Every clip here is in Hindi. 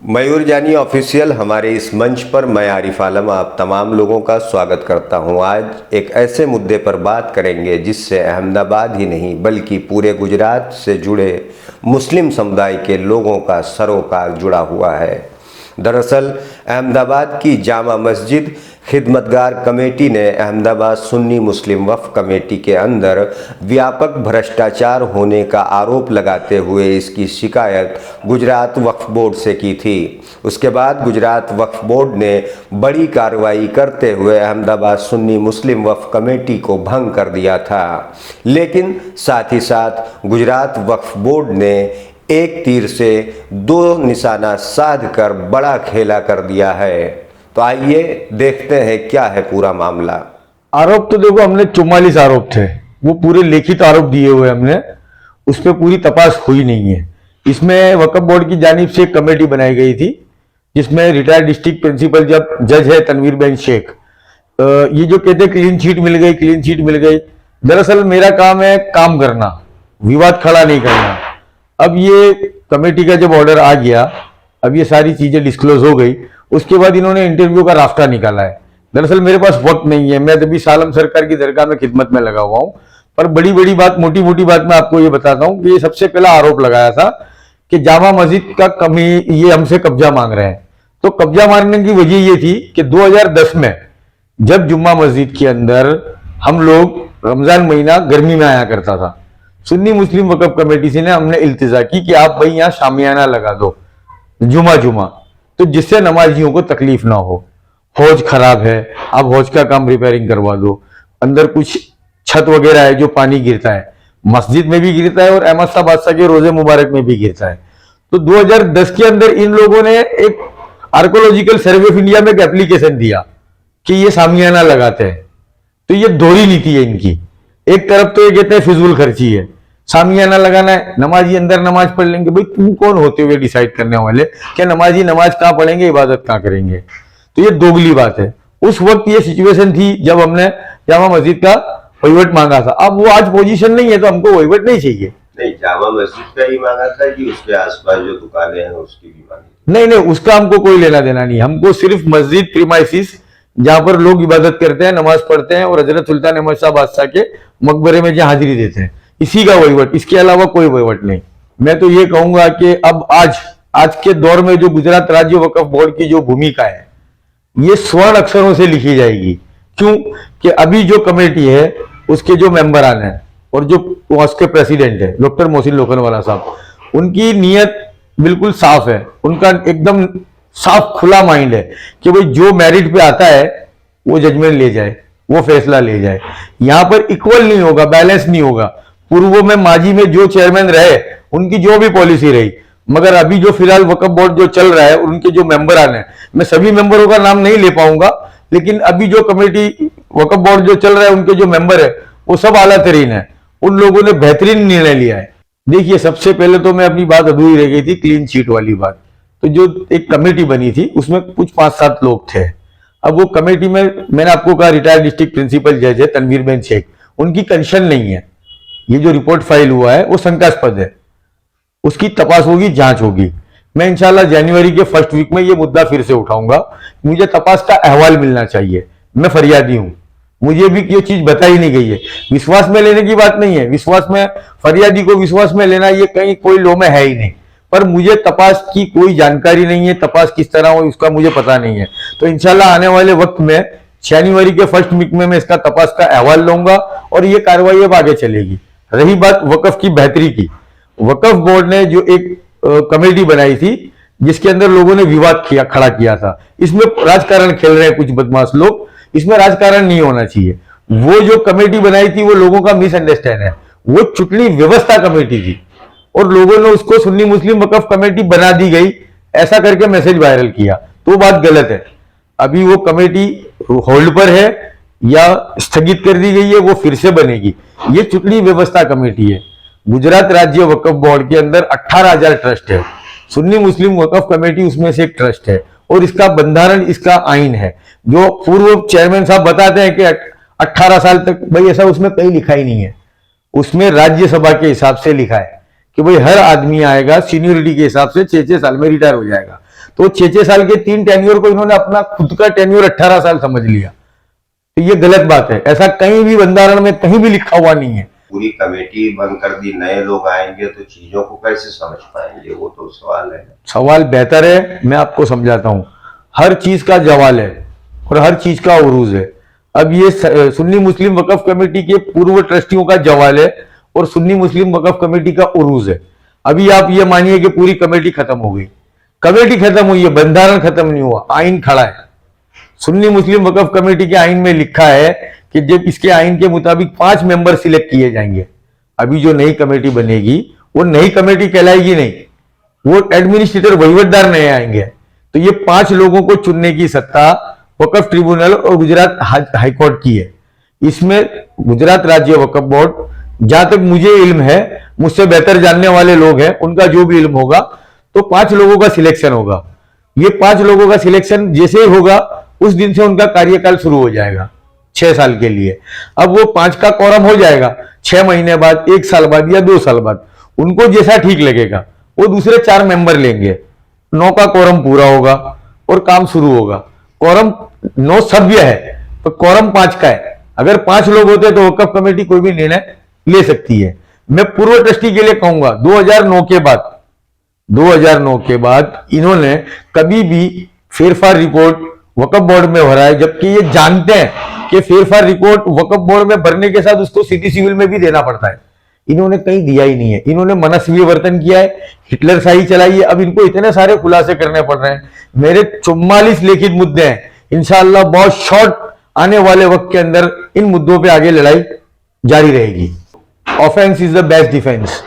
मयूर जानी ऑफिशियल हमारे इस मंच पर मैं आरिफ आलम आप तमाम लोगों का स्वागत करता हूं। आज एक ऐसे मुद्दे पर बात करेंगे जिससे अहमदाबाद ही नहीं बल्कि पूरे गुजरात से जुड़े मुस्लिम समुदाय के लोगों का सरोकार जुड़ा हुआ है। दरअसल अहमदाबाद की जामा मस्जिद खिदमतगार कमेटी ने अहमदाबाद सुन्नी मुस्लिम वक्फ कमेटी के अंदर व्यापक भ्रष्टाचार होने का आरोप लगाते हुए इसकी शिकायत गुजरात वक्फ बोर्ड से की थी। उसके बाद गुजरात वक्फ बोर्ड ने बड़ी कार्रवाई करते हुए अहमदाबाद सुन्नी मुस्लिम वक्फ कमेटी को भंग कर दिया था। लेकिन साथ ही साथ गुजरात वक्फ बोर्ड ने एक तीर से दो निशाना साध कर बड़ा खेला कर दिया है। तो आइए देखते हैं क्या है पूरा मामला। आरोप तो देखो, हमने 44 आरोप थे, वो पूरे लिखित आरोप दिए हुए हमने, उस पर पूरी तपास हुई नहीं है। इसमें वक्फ बोर्ड की जानिब से एक कमेटी बनाई गई थी जिसमें रिटायर्ड डिस्ट्रिक्ट प्रिंसिपल जज है तनवीर बेन शेख। ये जो कहते क्लीन चिट मिल गई, क्लीन चिट मिल गई, दरअसल मेरा काम है काम करना, विवाद खड़ा नहीं करना। अब ये कमेटी का जब ऑर्डर आ गया, अब ये सारी चीजें डिस्क्लोज हो गई, उसके बाद इन्होंने इंटरव्यू का रास्ता निकाला है। दरअसल मेरे पास वक्त नहीं है, मैं तभी सालम सरकार की दरगाह में खिदमत में लगा हुआ हूं, पर बड़ी बड़ी बात, मोटी मोटी बात मैं आपको ये बताता हूं कि ये सबसे पहला आरोप लगाया था कि जामा मस्जिद का कमी, ये हमसे कब्जा मांग रहे हैं। तो कब्जा मांगने की वजह ये थी कि 2010 में जब जुम्मा मस्जिद के अंदर हम लोग रमजान महीना गर्मी में आया करता था, सुन्नी मुस्लिम वक्फ कमेटी से ने हमने इल्तिजा की कि आप भाई यहाँ शामियाना लगा दो जुमा, तो जिससे नमाजियों को तकलीफ ना हो। हौज खराब है, आप हौज का काम रिपेयरिंग करवा दो। अंदर कुछ छत वगैरह है जो पानी गिरता है, मस्जिद में भी गिरता है और अहमद शाह बादशाह के रोजे मुबारक में भी गिरता है। तो 2010 के अंदर इन लोगों ने एक आर्कोलॉजिकल सर्वे ऑफ इंडिया में एक एप्लीकेशन दिया कि ये सामियाना लगाते हैं। तो ये दोहरी नीति है इनकी। एक तरफ तो ये कहते हैं फिजूल खर्ची है, सामियाना लगाना है, नमाजी अंदर नमाज पढ़ लेंगे। भाई तुम कौन होते हुए डिसाइड करने वाले कि नमाजी नमाज कहाँ पढ़ेंगे, इबादत कहाँ करेंगे? तो ये दोगली बात है। उस वक्त ये सिचुएशन थी जब हमने जामा मस्जिद का वहीवट मांगा था। अब वो आज पोजीशन नहीं है तो हमको वहीवट नहीं चाहिए। नहीं, जामा मस्जिद का ही मांगा था कि उसके आसपास जो दुकानें हैं उसकी भी मांगी? नहीं, उसका हमको कोई लेना देना नहीं। हमको सिर्फ मस्जिद प्रीमाइसिस जहां पर लोग इबादत करते हैं, नमाज पढ़ते हैं और हजरत सुल्तान अहमद शाह बादशाह के मकबरे में जहां हाजिरी देते हैं, इसी का वहीवट, इसके अलावा कोई वहीवट नहीं। मैं तो ये कहूंगा कि अब आज के दौर में जो गुजरात राज्य वक्फ बोर्ड की जो भूमिका है, ये स्वर्ण अक्षरों से लिखी जाएगी। क्यों कि अभी जो कमेटी है उसके जो मेंबरान हैं और जो उसके प्रेसिडेंट है डॉक्टर मोहसिन लोखंडवाला साहब, उनकी नीयत बिल्कुल साफ है, उनका एकदम साफ खुला माइंड है कि भाई जो मेरिट पे आता है वो जजमेंट ले जाए, वो फैसला ले जाए। यहां पर इक्वल नहीं होगा, बैलेंस नहीं होगा। पूर्व में माजी में जो चेयरमैन रहे उनकी जो भी पॉलिसी रही, मगर अभी जो फिलहाल वक्फ बोर्ड जो चल रहा है उनके जो मेंबरान है, मैं सभी मेंबरों का नाम नहीं ले पाऊंगा, लेकिन अभी जो कमेटी वक्फ बोर्ड जो चल रहा है उनके जो मेंबर है वो सब आला तरीन है। उन लोगों ने बेहतरीन निर्णय लिया है। देखिए, सबसे पहले तो मैं अपनी बात अधूरी रह गई थी क्लीन चिट वाली बात। तो जो एक कमेटी बनी थी उसमें कुछ 5-7 लोग थे। अब वो कमेटी में मैंने आपको कहा रिटायर्ड डिस्ट्रिक्ट प्रिंसिपल जज है तनवीर बेन शेख, उनकी कंसर्न नहीं है। ये जो रिपोर्ट फाइल हुआ है वो शंकास्पद है, उसकी तपास होगी, जांच होगी। मैं इंशाल्लाह जनवरी के फर्स्ट वीक में ये मुद्दा फिर से उठाऊंगा। मुझे तपास का अहवाल मिलना चाहिए। मैं फरियादी हूं, मुझे भी ये चीज बताई नहीं गई है। विश्वास में लेने की बात नहीं है, विश्वास में फरियादी को विश्वास में लेना ये कहीं कोई लॉ में है ही नहीं, पर मुझे तपास की कोई जानकारी नहीं है। तपास किस तरह हो उसका मुझे पता नहीं है। तो इंशाल्लाह आने वाले वक्त में जनवरी के फर्स्ट वीक में मैं इसका तपास का अहवाल लूंगा और ये कार्रवाई अब आगे चलेगी। रही बात वक्फ की बेहतरी की, वक्फ बोर्ड ने जो एक कमेटी बनाई थी जिसके अंदर लोगों ने विवाद खड़ा किया था, इसमें राजकारण खेल रहे हैं कुछ बदमाश लोग। इसमें राजकारण नहीं होना चाहिए। वो जो कमेटी बनाई थी वो लोगों का मिसअंडरस्टैंड है। वो चुटनी व्यवस्था कमेटी थी और लोगों ने उसको सुन्नी मुस्लिम वक्फ कमेटी बना दी गई, ऐसा करके मैसेज वायरल किया, तो बात गलत है। अभी वो कमेटी होल्ड पर है या स्थगित कर दी गई है, वो फिर से बनेगी। ये चुटनी व्यवस्था कमेटी है। गुजरात राज्य वक्फ बोर्ड के अंदर 18,000 ट्रस्ट है, सुन्नी मुस्लिम वक्फ कमेटी उसमें से एक ट्रस्ट है और इसका बंधारण, इसका आइन है। जो पूर्व चेयरमैन साहब बताते हैं कि 18 साल तक, भाई ऐसा उसमें कहीं लिखा ही नहीं है। उसमें राज्यसभा के हिसाब से लिखा है कि भाई हर आदमी आएगा सीनियरिटी के हिसाब से 6-6 साल में रिटायर हो जाएगा। तो 6-6 साल के 3 टेन्योर को इन्होंने अपना खुद का टेन्योर 18 साल समझ लिया। तो ये गलत बात है, ऐसा कहीं भी बंधारण में कहीं भी लिखा हुआ नहीं है। पूरी कमेटी बंद कर दी, नए लोग आएंगे तो चीजों को कैसे समझ पाएंगे, वो तो सवाल है। सवाल बेहतर है, मैं आपको समझाता हूं। हर चीज का जवाल है और हर चीज का उरूज है। अब ये सुन्नी मुस्लिम वक्फ कमेटी के पूर्व ट्रस्टियों का जवाल है और सुन्नी मुस्लिम वक्फ कमेटी का उरूज है। अभी आप ये मानिए कि पूरी कमेटी खत्म हो गई, कमेटी खत्म हुई है, बंधारण खत्म नहीं हुआ, आइन खड़ा है। सुन्नी मुस्लिम वक्फ कमेटी के आइन में लिखा है कि जब इसके आइन के मुताबिक 5 मेंबर सिलेक्ट किए जाएंगे। अभी जो नई कमेटी बनेगी वो नई कमेटी कहलाएगी नहीं, वो एडमिनिस्ट्रेटर वहीवटदार नए आएंगे। तो ये 5 लोगों को चुनने की सत्ता वक्फ ट्रिब्यूनल और गुजरात हाईकोर्ट की है। इसमें गुजरात राज्य वक्फ बोर्ड, जहां तक मुझे इल्म है, मुझसे बेहतर जानने वाले लोग हैं, उनका जो भी इल्म होगा, तो 5 लोगों का सिलेक्शन होगा। ये 5 लोगों का सिलेक्शन जैसे ही होगा उस दिन से उनका कार्यकाल शुरू हो जाएगा 6 साल के लिए। अब वो 5 का कोरम हो जाएगा 6 महीने बाद, 1 साल बाद या 2 साल बाद, उनको जैसा ठीक लगेगा वो दूसरे 4 मेंबर लेंगे। 9 का कोरम पूरा होगा और काम शुरू होगा। कोरम 9 सभ्य है तो कोरम 5 का है। अगर 5 लोग होते तो वक्फ कमेटी कोई भी निर्णय ले सकती है। मैं पूर्व ट्रस्टी के लिए कहूंगा 2009 के बाद इन्होंने कभी भी फेरफार रिपोर्ट वक्फ बोर्ड में भरा है, जबकि ये जानते हैं कि फेरफार रिपोर्ट वक्फ बोर्ड में भरने के साथ उसको सिटी सिविल में भी देना पड़ता है। इन्होंने कहीं दिया ही नहीं है। इन्होंने मनस्वी वर्तन किया है, हिटलर शाही चलाई है। अब इनको इतने सारे खुलासे करने पड़ रहे हैं। मेरे 44 लिखित मुद्दे हैं, इंशाअल्लाह बहुत शॉर्ट आने वाले वक्त के अंदर इन मुद्दों पे आगे लड़ाई जारी रहेगी। Offence is the best defence.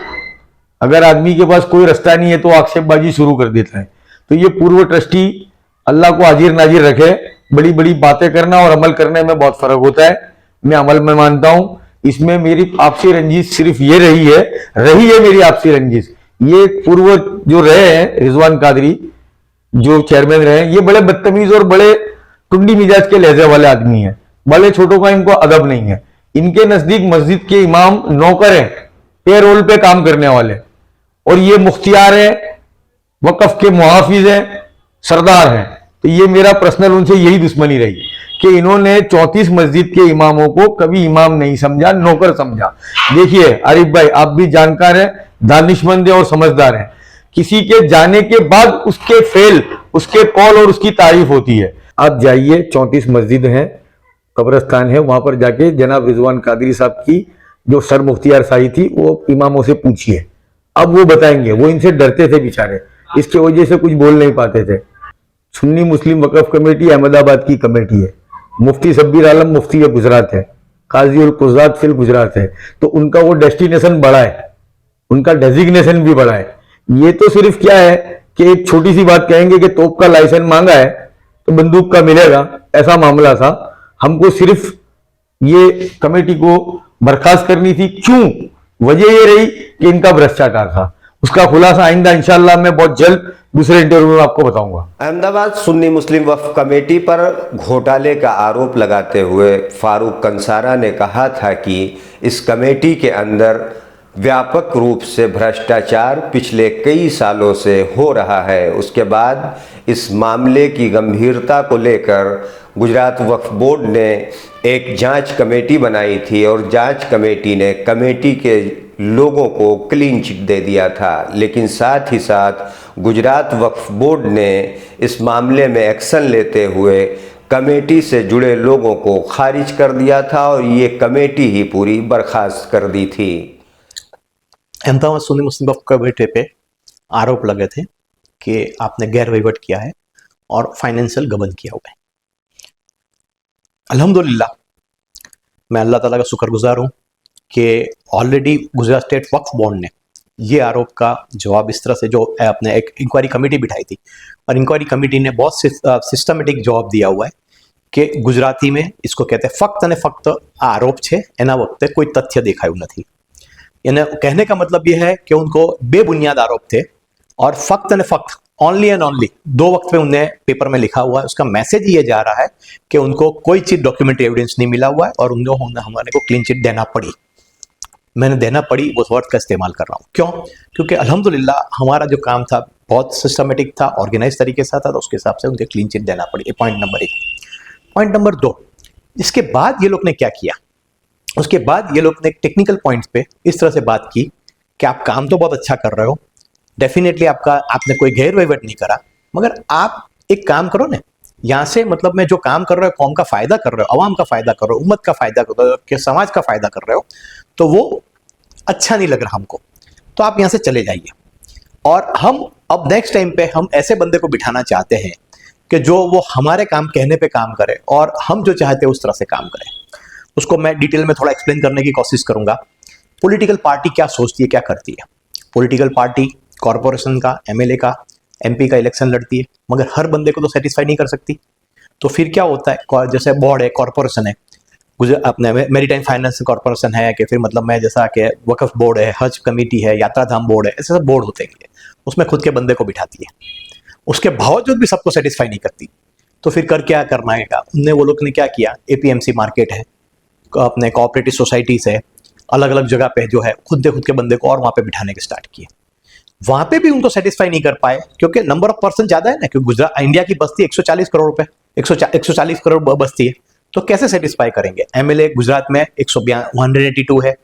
अगर आदमी के पास कोई रास्ता नहीं है तो आक्षेपबाजी शुरू कर देता है। तो ये पूर्व ट्रस्टी अल्लाह को हाजिर नाजिर रखे, बड़ी बड़ी बातें करना और अमल करने में बहुत फर्क होता है। मैं अमल में मानता हूं। इसमें मेरी आपसी रंजिश सिर्फ ये रही है मेरी आपसी रंजिश। ये पूर्व जो रहे हैं रिजवान कादरी जो चेयरमैन रहे, ये बड़े बदतमीज और बड़े टुंडी मिजाज के लहजे वाले आदमी हैं। बड़े छोटों का इनको अदब नहीं है। इनके नजदीक मस्जिद के इमाम नौकर हैं, पेरोल पे काम करने वाले, और ये मुख्तियार है, वक्फ के मुहाफिज हैं, सरदार हैं। तो ये मेरा पर्सनल उनसे यही दुश्मनी रही कि इन्होंने 34 मस्जिद के इमामों को कभी इमाम नहीं समझा, नौकर समझा। देखिए आरिफ भाई, आप भी जानकार हैं, दानिशमंद हैं और समझदार हैं। किसी के जाने के बाद उसके फेल, उसके कॉल और उसकी तारीफ होती है। आप जाइए, 34 मस्जिद हैं, कब्रस्तान है, वहां पर जाके जनाब रिजवान कादरी साहब की जो सर मुख्तियार शाही थी वो इमामों से पूछिए। अब वो बताएंगे। वो इनसे डरते थे बेचारे, इसके वजह से कुछ बोल नहीं पाते थे। सुन्नी मुस्लिम वक्फ कमेटी अहमदाबाद की कमेटी है। मुफ्ती शब्बीर आलम मुफ्ती गुजरात है, काजी उल कुज़ात फिल गुजरात है। तो उनका वो डेस्टिनेशन बड़ा है, उनका डेजिग्नेशन भी बड़ा है। ये तो सिर्फ क्या है कि एक छोटी सी बात कहेंगे कि तोप का लाइसेंस मांगा है तो बंदूक का मिलेगा, ऐसा मामला था। हमको सिर्फ ये कमेटी को बर्खास्त करनी थी। क्यों? वजह ये रही कि इनका भ्रष्टाचार था। उसका खुलासा आइंदा इंशाअल्लाह मैं बहुत जल्द दूसरे इंटरव्यू में आपको बताऊंगा। अहमदाबाद सुन्नी मुस्लिम वक्फ कमेटी पर घोटाले का आरोप लगाते हुए फारूक कंसारा ने कहा था कि इस कमेटी के अंदर व्यापक रूप से भ्रष्टाचार पिछले कई सालों से हो रहा है। उसके बाद इस मामले की गंभीरता को लेकर गुजरात वक्फ बोर्ड ने एक जांच कमेटी बनाई थी और जांच कमेटी ने कमेटी के लोगों को क्लीन चिट दे दिया था। लेकिन साथ ही साथ गुजरात वक्फ बोर्ड ने इस मामले में एक्शन लेते हुए कमेटी से जुड़े लोगों को खारिज कर दिया था और ये कमेटी ही पूरी बर्खास्त कर दी थी। अहमदाबाद सुन्नी मुस्लिम वक्फ कमेटी पे आरोप लगे थे कि आपने गैर वहीवट किया है और फाइनेंशियल गबन किया हुआ है। अल्हम्दुलिल्लाह मैं अल्लाह ताला का शुक्रगुजार हूँ कि ऑलरेडी गुजरात स्टेट वक्फ बोर्ड ने ये आरोप का जवाब इस तरह से जो अपने एक इंक्वायरी कमेटी बिठाई थी और इंक्वायरी कमेटी ने बहुत सिस्टमेटिक जवाब दिया हुआ है कि गुजराती में इसको कहते हैं फक्त ने फक्त आरोप छे एना वक्ते कोई तथ्य देखाયું નથી। यानी कहने का मतलब यह है कि उनको बेबुनियाद आरोप थे और फक्त ने फक्त ओनली एंड ओनली 2 वक्त में उन्हें पेपर में लिखा हुआ है। उसका मैसेज ये जा रहा है कि उनको कोई चीज डॉक्यूमेंट्री एविडेंस नहीं मिला हुआ है और हमारे को क्लीन चिट देना पड़ी। मैंने देना पड़ी वो वर्ड का इस्तेमाल कर रहा हूँ। क्यों? क्योंकि अल्हम्दुलिल्लाह हमारा जो काम था बहुत सिस्टमेटिक था, ऑर्गेनाइज तरीके से था, तो उसके हिसाब से उनके क्लीन चिट देना पड़ी। ये पॉइंट नंबर 1। पॉइंट नंबर 2, इसके बाद ये लोग ने क्या किया, उसके बाद ये लोग ने टेक्निकल पॉइंट्स पे इस तरह से बात की कि आप काम तो बहुत अच्छा कर रहे हो, डेफिनेटली आपने कोई गैर वहीवट नहीं करा, मगर आप एक काम करो ना, यहाँ से मतलब मैं जो काम कर रहे हो, कौम का फायदा कर रहे हो, अवाम का फायदा कर रहे हो, उम्मत का फायदा कर रहे हो, के समाज का फायदा कर रहे हो, तो वो अच्छा नहीं लग रहा हमको, तो आप यहाँ से चले जाइए। और हम अब नेक्स्ट टाइम पे हम ऐसे बंदे को बिठाना चाहते हैं कि जो वो हमारे काम कहने पे काम करे और हम जो चाहते हैं उस तरह से काम करें। उसको मैं डिटेल में थोड़ा एक्सप्लेन करने की कोशिश करूंगा। पॉलिटिकल पार्टी क्या सोचती है, क्या करती है। पॉलिटिकल पार्टी कॉरपोरेशन का, एमएलए का, एमपी का इलेक्शन लड़ती है, मगर हर बंदे को तो सेटिस्फाई नहीं कर सकती। तो फिर क्या होता है, जैसे बोर्ड है, कॉरपोरेशन है, अपने मेरीटाइम फाइनेंस कॉरपोरेशन है, कि फिर मतलब मैं जैसा कि वक्फ बोर्ड है, हज कमेटी है, यात्रा धाम बोर्ड है, ऐसे सब बोर्ड होते हैं, उसमें खुद के बंदे को बिठाती है। उसके बावजूद भी सबको सेटिस्फाई नहीं करती, तो फिर क्या करना है, उनने वो लोग ने क्या किया, एपीएमसी मार्केट है, अपने कोऑपरेटिव सोसाइटीज है, अलग अलग जगह पे जो है खुद के बंदे को और वहां पे बिठाने के स्टार्ट किए। वहां पे भी उनको सेटिस्फाई नहीं कर पाए, क्योंकि नंबर ऑफ पर्सन ज्यादा है ना, क्योंकि गुजरात इंडिया की बस्ती 140 करोड़ रुपए, 140 करोड़ बस्ती है, तो कैसे सेटिस्फाई करेंगे। एमएलए गुजरात में 182 है,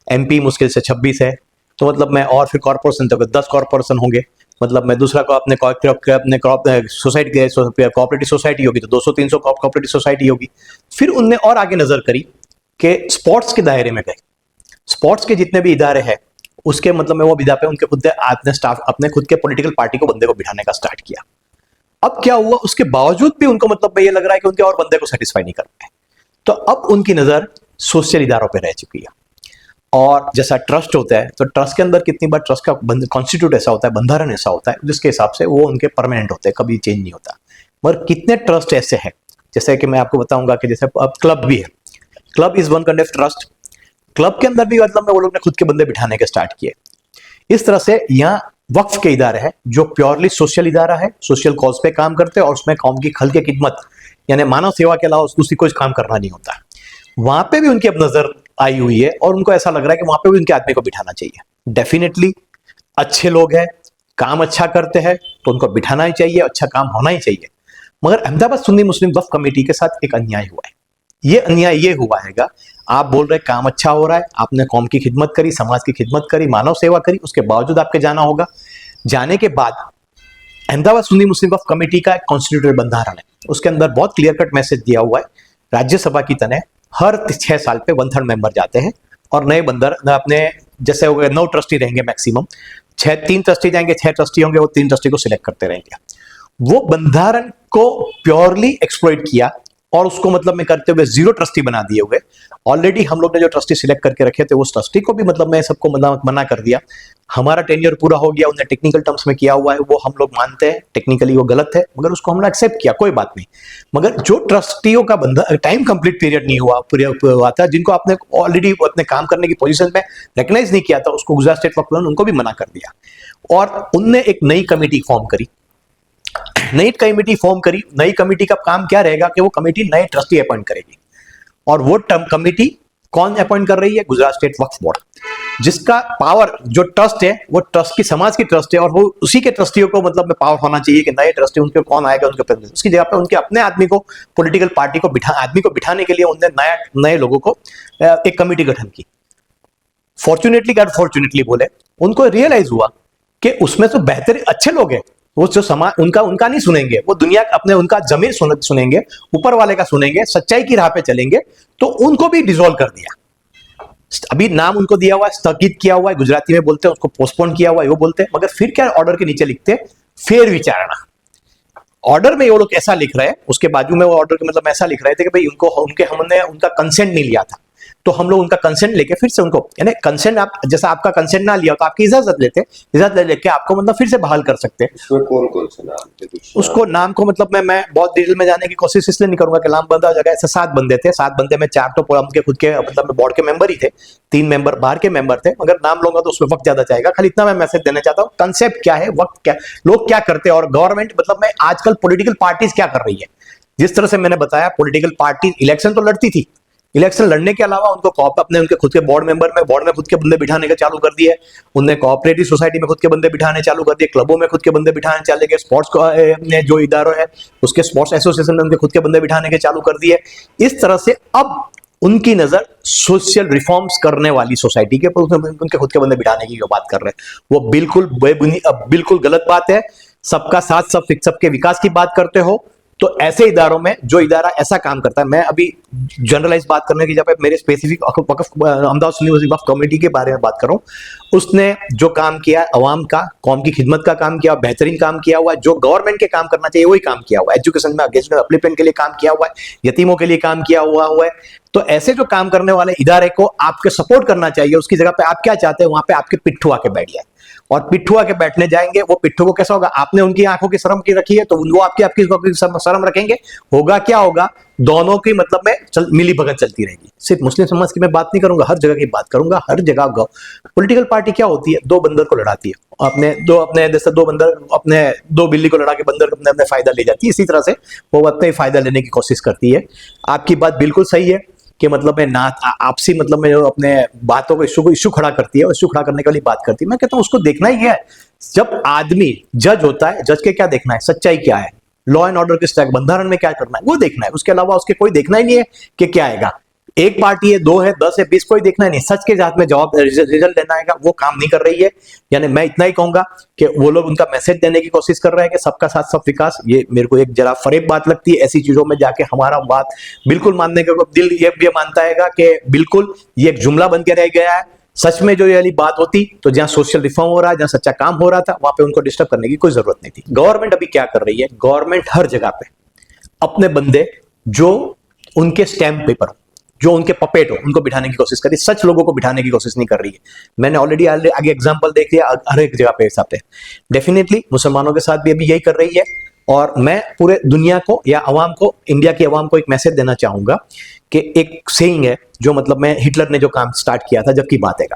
एमपी मुश्किल से 26 है, तो मतलब मैं, और फिर कॉर्पोरेशन तो 10 कॉर्पोरेशन होंगे, मतलब मैं दूसरा को अपने सोसाइटी कोऑपरेटिव सोसाइटी होगी तो 200-300 कोऑपरेटिव सोसाइटी होगी। फिर उनने और आगे नजर करी कि स्पोर्ट्स के दायरे में गए, स्पोर्ट्स के जितने भी इदारे हैं उसके मतलब मैं वो विधा पे उनके खुद अपने स्टाफ, अपने खुद के पॉलिटिकल पार्टी को बंदे को बिठाने का स्टार्ट किया। अब क्या हुआ, उसके बावजूद भी उनको मतलब ये लग रहा है कि उनके और बंदे को सेटिस्फाई नहीं कर पाए, तो अब उनकी नजर सोशल इदारों पे रह चुकी है। और जैसा ट्रस्ट होता है, तो ट्रस्ट के अंदर कितनी बार ट्रस्ट का कॉन्स्टिट्यूट ऐसा होता है, बंधारण ऐसा होता है जिसके हिसाब से वो उनके परमानेंट होते हैं, कभी चेंज नहीं होता। मगर कितने ट्रस्ट ऐसे हैं, जैसे कि मैं आपको बताऊंगा कि जैसे अब क्लब भी है, club is one kind of trust. Club के अंदर भी मतलब वो लोग ने खुद के बंदे बिठाने के स्टार्ट किए। इस तरह से यहाँ वक्फ के इदारे हैं जो प्योरली सोशल इदारा है, सोशल कॉज पे काम करते हैं, और उसमें कौम की खल की खिदमत यानी मानव सेवा के अलावा दूसरी कोई काम करना नहीं होता। वहां पे भी उनकी अब नजर आई हुई है और उनको ऐसा लग रहा है कि वहां पे भी उनके आदमी को बिठाना चाहिए। डेफिनेटली अच्छे लोग हैं, काम अच्छा करते हैं, तो उनको बिठाना ही चाहिए, अच्छा काम होना ही चाहिए। मगर अहमदाबाद सुन्नी मुस्लिम वक्फ कमेटी के साथ एक अन्याय हुआ है। ये अन्याय ये हुआ हैगा, आप बोल रहे काम अच्छा हो रहा है, आपने कौम की खिदमत करी, समाज की खिदमत करी, मानव सेवा करी, उसके बावजूद आपके जाना होगा। जाने के बाद अहमदाबाद सुन्नी मुस्लिम वक्फ कमेटी का एक कॉन्स्टिट्यूटेड बंधारण है, उसके अंदर बहुत क्लियर कट मैसेज दिया हुआ है, राज्यसभा की तरह हर 6 साल पे 1/3 मेंबर जाते हैं और नए बंदर अपने जैसे हो गए 9 ट्रस्टी रहेंगे मैक्सिमम, 3 ट्रस्टी जाएंगे, 6 ट्रस्टी होंगे, वो 3 ट्रस्टी को सिलेक्ट करते रहेंगे। वो बंधारण को प्योरली एक्सप्लॉइट किया और उसको मतलब मैं करते हुए 0 ट्रस्टी बना दिए हुए। ऑलरेडी हम लोग ने जो ट्रस्टी सिलेक्ट करके रखे थे उस ट्रस्टी को भी मतलब मैं सबको मना कर दिया। हमारा टेन्योर पूरा हो गया, उन्हें टेक्निकल टर्म्स में किया हुआ है, वो हम लोग मानते हैं टेक्निकली वो गलत है, मगर उसको हमने एक्सेप्ट किया, कोई बात नहीं। मगर जो ट्रस्टियों का टाइम कंप्लीट पीरियड नहीं हुआ था, जिनको आपने ऑलरेडी अपने काम करने की पोजीशन में रिकग्नाइज नहीं किया था, उसको गुजरात स्टेट वक्फ बोर्ड उनको भी मना कर दिया। और उनने एक नई कमेटी फॉर्म करी। नई कमेटी का काम क्या रहेगा कि वो कमेटी नए ट्रस्टी अपॉइंट करेगी। और वो कमेटी कौन अपॉइंट कर रही है? गुजरात स्टेट वक्फ बोर्ड, जिसका पावर जो ट्रस्ट है वो ट्रस्ट की समाज की ट्रस्ट है, और वो उसी के ट्रस्टियों को मतलब में पावर होना चाहिए कि नए ट्रस्टी उनके कौन आएगा उनके प्रेसिडेंट। उसकी जगह पे उनके अपने आदमी को, पॉलिटिकल पार्टी को बिठाने के लिए उन्होंने नए लोगों को एक कमेटी गठन की। फॉर्चुनेटली बोले, उनको रियलाइज हुआ कि उसमें तो बेहतर अच्छे लोग हैं, वो जो समाज उनका नहीं सुनेंगे, वो दुनिया अपने उनका जमीर सुनेंगे, ऊपर वाले का सुनेंगे, सच्चाई की राह पे चलेंगे, तो उनको भी डिसॉल्व कर दिया। अभी नाम उनको दिया हुआ है, स्थगित किया हुआ है, गुजराती में बोलते हैं उसको, पोस्टपोन किया हुआ है वो बोलते हैं, मगर फिर क्या ऑर्डर के नीचे लिखते हैं फेर विचारणा। ऑर्डर में वो लोग ऐसा लिख रहे हैं, उसके बाजू में वो ऑर्डर के मतलब ऐसा लिख रहे थे कि भाई हमने उनका कंसेंट नहीं लिया था, तो हम लोग उनका कंसेंट लेके फिर से उनको, यानी कंसेंट आप जैसा आपका कंसेंट ना लिया तो आपकी इजाजत लेके आपको मतलब फिर से बहाल कर सकते हैं। उसमें कौन से नाम थे? उसको नाम को मतलब मैं बहुत डिटेल में जाने की कोशिश इसलिए नहीं करूंगा कि नाम बंदा हो जाएगा। ऐसे 7 बंदे थे, 7 बंदे में 4 तो उनके खुद के मतलब बोर्ड के मेंबर ही थे, 3 मेंबर बाहर के मेंबर थे। अगर नाम लूंगा तो उसमें वक्त ज्यादा जाएगा, खाली इतना मैं मैसेज देना चाहता हूँ, कंसेप्ट क्या है, वक्त क्या, लोग क्या करते हैं और गवर्नमेंट मतलब मैं आजकल पॉलिटिकल पार्टीज क्या कर रही है। जिस तरह से मैंने बताया, पॉलिटिकल पार्टी इलेक्शन तो लड़ती थी, इलेक्शन लड़ने के अलावा उनको अपने उनके खुद के बोर्ड में खुद के बंदे बिठाने का चालू कर दिए, उनने कोऑपरेटिव सोसाइटी में खुद के बंदे बिठाने चालू कर दिए, क्लबों में खुद के बंदे बिठाने चले गए, स्पोर्ट्स जो इदारों है उसके स्पोर्ट्स एसोसिएशन में उनके खुद के बंदे बिठाने के चालू कर दिए। इस तरह से अब उनकी नजर सोशल रिफॉर्म्स करने वाली सोसाइटी के उनके खुद के बंदे बिठाने की जो बात कर रहे हैं वो बिल्कुल गलत बात है। सबका साथ सबके विकास की बात करते हो तो ऐसे इदारों में जो इदारा ऐसा काम करता है, मैं अभी जनरलाइज बात करने की जगह पे मेरे स्पेसिफिक अहमदाबाद सुन्नी वक्फ कमेटी के बारे में बात करूं, उसने जो काम किया है अवाम का, कौम की खिदमत का काम किया, बेहतरीन काम किया हुआ है, जो गवर्नमेंट के काम करना चाहिए वही काम किया हुआ है, एजुकेशन में अपलिफ्टमेंट के लिए काम किया हुआ है, यतीमों के लिए काम किया हुआ है। तो ऐसे जो काम करने वाले इदारे को आपके सपोर्ट करना चाहिए। उसकी जगह पे आप क्या चाहते हैं, वहां पे आपके पिट्ठू आके बैठ जाए, और पिट्ठू आके बैठने जाएंगे, वो पिट्ठू को कैसा होगा, आपने उनकी आंखों की शर्म की रखी है तो वो आपकी शर्म रखेंगे, होगा क्या होगा, दोनों की मतलब में मिली भगत चलती रहेगी। सिर्फ मुस्लिम समाज की मैं बात नहीं करूंगा, हर जगह की बात करूंगा। हर जगह पॉलिटिकल पार्टी क्या होती है, दो बंदर को लड़ाती है, दो बिल्ली को लड़ा के बंदर अपने फायदा ले जाती है, इसी तरह से वो अपने फायदा लेने की कोशिश करती है। आपकी बात बिल्कुल सही है कि मतलब में ना आपसी मतलब में जो अपने बातों को इश्यू खड़ा करती है, इश्यू खड़ा करने के लिए बात करती है। मैं कहता हूं उसको देखना ही है। जब आदमी जज होता है, जज के क्या देखना है, सच्चाई क्या है, लॉ एंड ऑर्डर किस तरह, बंधारण में क्या करना है वो देखना है। उसके अलावा उसके कोई देखना ही नहीं है कि क्या आएगा, एक पार्टी है, 2 है, 10 है, 20, कोई देखना नहीं। सच के हाथ में जवाब रिजल्ट देना आएगा, वो काम नहीं कर रही है। यानी मैं इतना ही कहूंगा कि वो लोग उनका मैसेज देने की कोशिश कर रहे हैं कि सबका साथ सब विकास। ये मेरे को एक जरा फरेब बात लगती है। ऐसी चीजों में जाके हमारा बात बिल्कुल मानने का दिल ये मानता है कि बिल्कुल ये एक जुमला बन के रह गया है। सच में जो ये वाली बात होती तो जहां सोशल रिफॉर्म हो रहा है, जहां सच्चा काम हो रहा था, वहां पे उनको डिस्टर्ब करने की कोई जरूरत नहीं थी। गवर्नमेंट अभी क्या कर रही है, गवर्नमेंट हर जगह पे अपने बंदे जो उनके स्टैम्प पेपर, जो उनके पपेट हो, उनको बिठाने की कोशिश कर रही है। सच लोगों को बिठाने की कोशिश नहीं कर रही है। मैंने ऑलरेडी आगे एग्जांपल देख लिया हर एक जगह पे साथ है। डेफिनेटली मुसलमानों के साथ भी अभी यही कर रही है। और मैं पूरे दुनिया को या अवाम को, इंडिया की अवाम को एक मैसेज देना चाहूंगा कि एक सेइंग है जो मतलब मैं हिटलर ने जो काम स्टार्ट किया था, जबकि बात है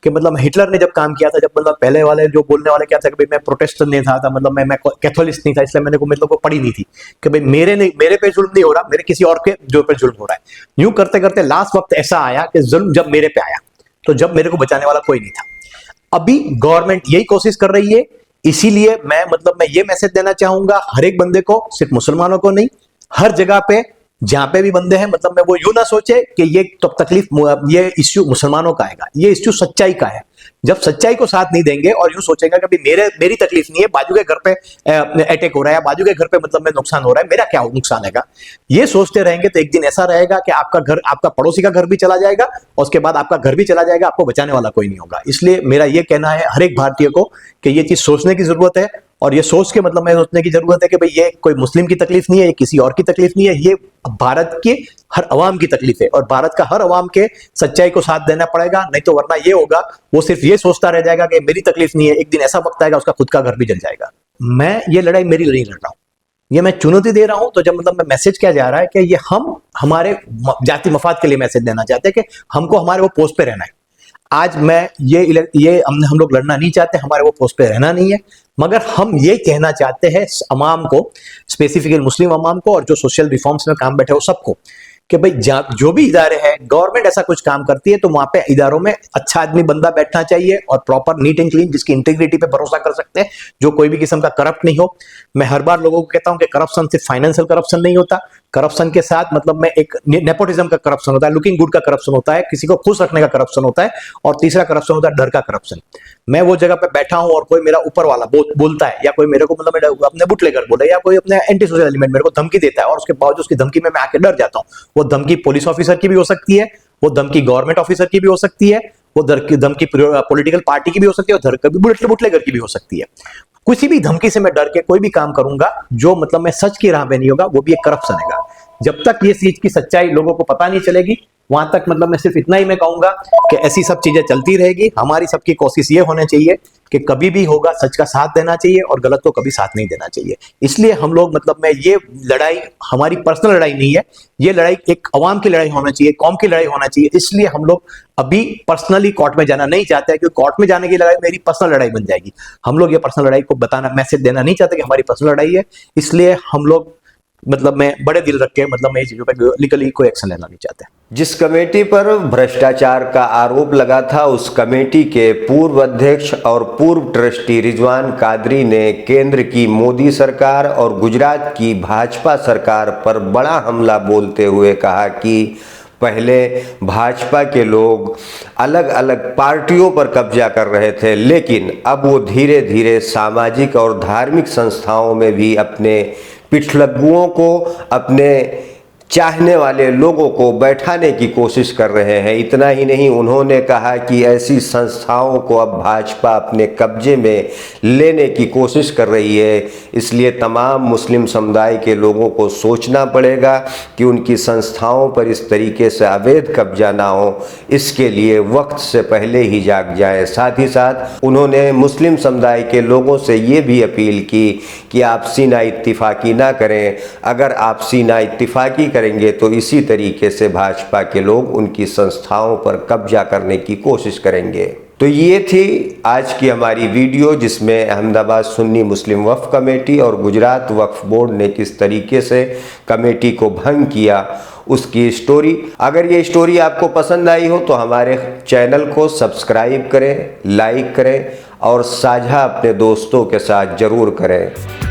कि मतलब हिटलर ने जब काम किया था, जब मतलब पहले वाले जो बोलने वाले क्या था कि भाई मैं प्रोटेस्टेंट नहीं था, मतलब मैं कैथोलिक नहीं था, इसलिए मैंने को मतलब को पढ़ी नहीं थी कि भाई मेरे पे जुल्म नहीं हो रहा, मेरे किसी और के जो पे जुल्म हो रहा है। यूं करते करते लास्ट वक्त ऐसा आया कि जुल्म जब मेरे पे आया तो जब मेरे को बचाने वाला कोई नहीं था। अभी गवर्नमेंट यही कोशिश कर रही है। इसीलिए मैं ये मैसेज देना चाहूंगा हर एक बंदे को, सिर्फ मुसलमानों को नहीं, हर जगह पे जहां पे भी बंदे हैं, मतलब मैं वो यूं ना सोचे कि ये तो तकलीफ, ये इश्यू मुसलमानों का आएगा, ये इश्यू सच्चाई का है। जब सच्चाई को साथ नहीं देंगे और यूं सोचेगा कि मेरी तकलीफ नहीं है, बाजू के घर पे अटैक हो रहा है, बाजू के घर पे मतलब में नुकसान हो रहा है, मेरा क्या नुकसान है, ये सोचते रहेंगे तो एक दिन ऐसा रहेगा कि आपका पड़ोसी का घर भी चला जाएगा और उसके बाद आपका घर भी चला जाएगा, आपको बचाने वाला कोई नहीं होगा। इसलिए मेरा ये कहना है हर एक भारतीय को कि ये चीज सोचने की जरूरत है। और ये सोच के मतलब मैं सोचने की जरूरत है कि भाई ये कोई मुस्लिम की तकलीफ नहीं है, ये किसी और की तकलीफ नहीं है, ये भारत के हर अवाम की तकलीफ है। और भारत का हर अवाम के सच्चाई को साथ देना पड़ेगा, नहीं तो वरना ये होगा वो सिर्फ ये सोचता रह जाएगा कि मेरी तकलीफ नहीं है, एक दिन ऐसा वक्त आएगा उसका खुद का घर भी जल जाएगा। मैं ये लड़ाई मेरी नहीं लड़ रहा हूं, ये मैं चुनौती दे रहा हूं। तो जब मतलब मैं मैसेज क्या जा रहा है कि ये हम हमारे जाति मफाद के लिए मैसेज देना चाहते हैं कि हमको हमारे वो पोस्ट पे रहना है। आज मैं ये हम लोग लड़ना नहीं चाहते, हमारे वो पोस्ट पे रहना नहीं है, मगर हम ये कहना चाहते हैं अवाम को, स्पेसिफिकली मुस्लिम अवाम को और जो सोशल रिफॉर्म्स में काम बैठे हो सबको, कि भाई जो भी इदारे हैं, गवर्नमेंट ऐसा कुछ काम करती है तो वहां पे इदारों में अच्छा आदमी बंदा बैठना चाहिए और प्रॉपर नीट एंड क्लीन, जिसकी इंटीग्रिटी पे भरोसा कर सकते हैं, जो कोई भी किस्म का करप्ट नहीं हो। मैं हर बार लोगों को कहता हूं कि करप्शन सिर्फ फाइनेंशियल करप्शन नहीं होता, करप्शन के साथ मतलब में एक नेपोटिज्म का करप्शन होता है, लुकिंग गुड का करप्शन होता है, किसी को खुश रखने का करप्शन होता है, और तीसरा करप्शन होता है डर का करप्शन। मैं वो जगह पे बैठा हूं और कोई मेरा ऊपर वाला बोलता है, या कोई मेरे को मतलब अपने बुटलेगर बोले, या कोई अपने एंटी सोशल एलिमेंट मेरे को धमकी देता है, और उसके बावजूद उसकी धमकी में मैं आके डर जाता हूं। वो धमकी पुलिस ऑफिसर की भी हो सकती है, वो धमकी गवर्नमेंट ऑफिसर की भी हो सकती है, वो धमकी पॉलिटिकल पार्टी की भी हो सकती है, और बुटलेगर की भी हो सकती है। किसी भी धमकी से मैं डर के कोई भी काम करूंगा जो मतलब मैं सच की राह पे नहीं होगा, वो भी एक करप्शन है। जब तक ये चीज की सच्चाई लोगों को पता नहीं चलेगी, वहां तक मतलब मैं सिर्फ इतना ही मैं कहूंगा कि ऐसी सब चीजें चलती रहेगी। हमारी सबकी कोशिश ये होनी चाहिए कि कभी भी होगा सच का साथ देना चाहिए और गलत को कभी साथ नहीं देना चाहिए। इसलिए हम लोग मतलब मैं ये लड़ाई हमारी पर्सनल लड़ाई नहीं है, ये लड़ाई एक अवाम की लड़ाई होना चाहिए, कौम की लड़ाई होना चाहिए। इसलिए हम लोग अभी पर्सनली कोर्ट में जाना नहीं चाहते, क्योंकि कोर्ट में जाने की लड़ाई मेरी पर्सनल लड़ाई बन जाएगी। हम लोग ये पर्सनल लड़ाई को बताना, मैसेज देना नहीं चाहते कि हमारी पर्सनल लड़ाई है। इसलिए हम लोग मतलब मैं बड़े दिल रख के मतलब मैं ये चीजों पर लीगली कोई एक्शन लेना नहीं चाहते। जिस कमेटी पर भ्रष्टाचार का आरोप लगा था, उस कमेटी के पूर्व अध्यक्ष और पूर्व ट्रस्टी रिजवान कादरी ने केंद्र की मोदी सरकार और गुजरात की भाजपा सरकार पर बड़ा हमला बोलते हुए कहा कि पहले भाजपा के लोग अलग अलग पार्टियों पर कब्जा कर रहे थे, लेकिन अब वो धीरे धीरे सामाजिक और धार्मिक संस्थाओं में भी अपने पिछलग्गुओं को, अपने चाहने वाले लोगों को बैठाने की कोशिश कर रहे हैं। इतना ही नहीं, उन्होंने कहा कि ऐसी संस्थाओं को अब भाजपा अपने कब्जे में लेने की कोशिश कर रही है। इसलिए तमाम मुस्लिम समुदाय के लोगों को सोचना पड़ेगा कि उनकी संस्थाओं पर इस तरीके से अवैध कब्जा ना हो, इसके लिए वक्त से पहले ही जाग जाएं। साथ ही साथ उन्होंने मुस्लिम समुदाय के लोगों से ये भी अपील की कि आपसी ना इत्तिफाकी ना करें। अगर आपसी ना इत्तिफाकी करेंगे तो इसी तरीके से भाजपा के लोग उनकी संस्थाओं पर कब्जा करने की कोशिश करेंगे। तो ये थी आज की हमारी वीडियो, जिसमें अहमदाबाद सुन्नी मुस्लिम वक्फ कमेटी और गुजरात वक्फ बोर्ड ने किस तरीके से कमेटी को भंग किया, उसकी स्टोरी। अगर ये स्टोरी आपको पसंद आई हो तो हमारे चैनल को सब्सक्राइब करें, लाइक करें और साझा अपने दोस्तों के साथ ज़रूर करें।